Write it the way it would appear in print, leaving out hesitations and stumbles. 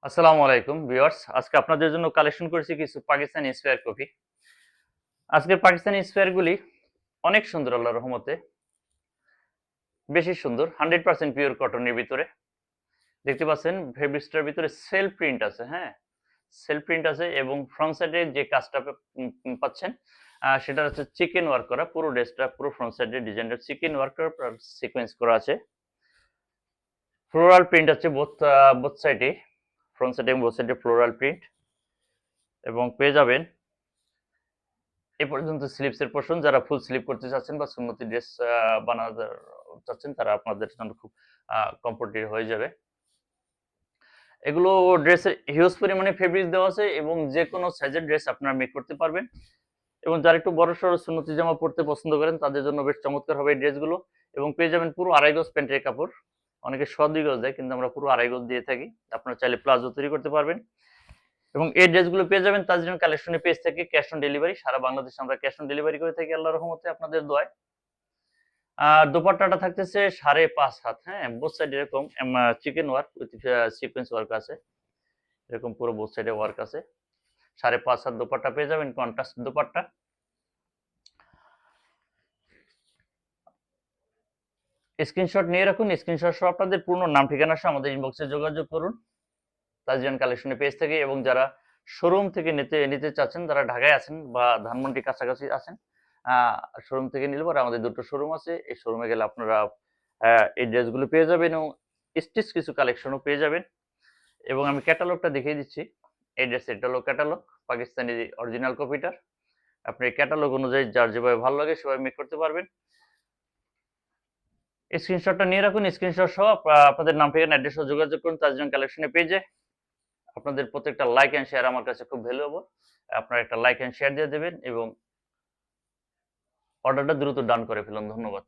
আসসালামু আলাইকুম ভিউয়ার্স, আজকে আপনাদের জন্য কালেকশন করেছি কিছু পাকিস্তানি স্পেয়ার কপি। আজকের পাকিস্তানি স্পেয়ারগুলি অনেক সুন্দর, আল্লাহর রহমতে বেশি সুন্দর। 100% পিওর কটনের ভিতরে দেখতে পাচ্ছেন ফেব্রিক্সটার ভিতরে সেল প্রিন্ট আছে। হ্যাঁ, সেল প্রিন্ট আছে এবং ফ্রন্ট সাইডে যে কাজটা পাচ্ছেন সেটা হচ্ছে চিকেন ওয়ার্ক করা। পুরো ড্রেসটা পুরো ফ্রন্ট সাইডে ডিজাইনটা চিকেন ওয়ার্ক করা, সিকোয়েন্স করা আছে। ফ্লোরাল প্রিন্ট আছে বোথ সাইডে, ফ্রন্ট সাইডে এবং বোথ সাইডে ফ্লোরাল প্রিন্ট, এবং পেয়ে যাবেন এ পর্যন্ত স্লিপসের পোর্শন। যারা ফুল স্লিপ করতে চাচ্ছেন বা সুন্নতি ড্রেস বানাতে চাচ্ছেন তারা আপনাদের জন্য খুব কমফোর্টেবল হয়ে যাবে। এগুলো ড্রেসের হিউজ পরিমাণে ফেব্রিক দেওয়া আছে এবং যে কোনো সাইজের ড্রেস আপনারা মেক করতে পারবেন। এবং যারা একটু বড় সড়ো সুন্নতি জামা পড়তে পছন্দ করেন তাদের জন্য বেশ চমৎকার হবে এই ড্রেসগুলো। এবং পেয়ে যাবেন পুরো 2.5 গজ প্যান্টের কাপড়। অনেকে 2.5 গজ দেয়, কিন্তু আমরা পুরো 2.5 গজ দিয়ে থাকি। আপনারা চাইলে প্লাজো তৈরি করতে পারবেন। এবং এই ড্রেসগুলো পেয়ে যাবেন তাজরিন কালেকশনের পেজ থেকে ক্যাশ অন ডেলিভারি। সারা বাংলাদেশে আমরা ক্যাশ অন ডেলিভারি করে থাকি আল্লাহর রহমতে, আপনাদের দোয়ায়। আর দোপাট্টাটা থাকতেছে 5.5 হাত। হ্যাঁ, বোথ সাইড এরকম chicken work with sequence work আছে। এরকম পুরো বোথ সাইডে ওয়ার্ক আছে। 5.5 হাত দোপাট্টা পেয়ে যাবেন, কন্ট্রাস্ট দোপাট্টা। স্ক্রিনশট নিয়ে রাখুন। স্ক্রিনশট সহ আপনাদের পূর্ণ নাম ঠিকানা সহ আমাদের ইনবক্সে যোগাযোগ করুন তাজরিন কালেকশনের পেজ থেকে। এবং যারা শোরুম থেকে নিতে চাচ্ছেন, যারা ঢাকায় আছেন বা ধানমন্ডি কাছাকাছি আছেন, শোরুম থেকে নিলে পরে আমাদের দুটো শোরুম আছে। এই শোরুমে গেলে আপনারা এই ড্রেসগুলো পেয়ে যাবেন এবং স্টিচ কিছু কালেকশনও পেয়ে যাবেন। এবং আমি ক্যাটালগটা দেখিয়ে দিচ্ছি। এই ড্রেস এটা হলো ক্যাটালগ, পাকিস্তানি অরিজিনাল কপিটার। আপনি ক্যাটালগ অনুযায়ী যার যেভাবে ভালো লাগে সেভাবে মেক করতে পারবেন। স্ক্রিনশটটা নিয়ে রাখুন। স্ক্রিনশট সহ আপনাদের নাম ঠিকানা অ্যাড্রেস সহ যোগাযোগ করুন তাজরিন কালেকশনের পেজে। আপনাদের প্রত্যেকটা লাইক এন্ড শেয়ার আমার কাছে খুব ভ্যালুয়েবল। আপনারা একটা লাইক এন্ড শেয়ার দিয়ে দেবেন এবং অর্ডারটা দ্রুত ডান করে ফেলুন। ধন্যবাদ।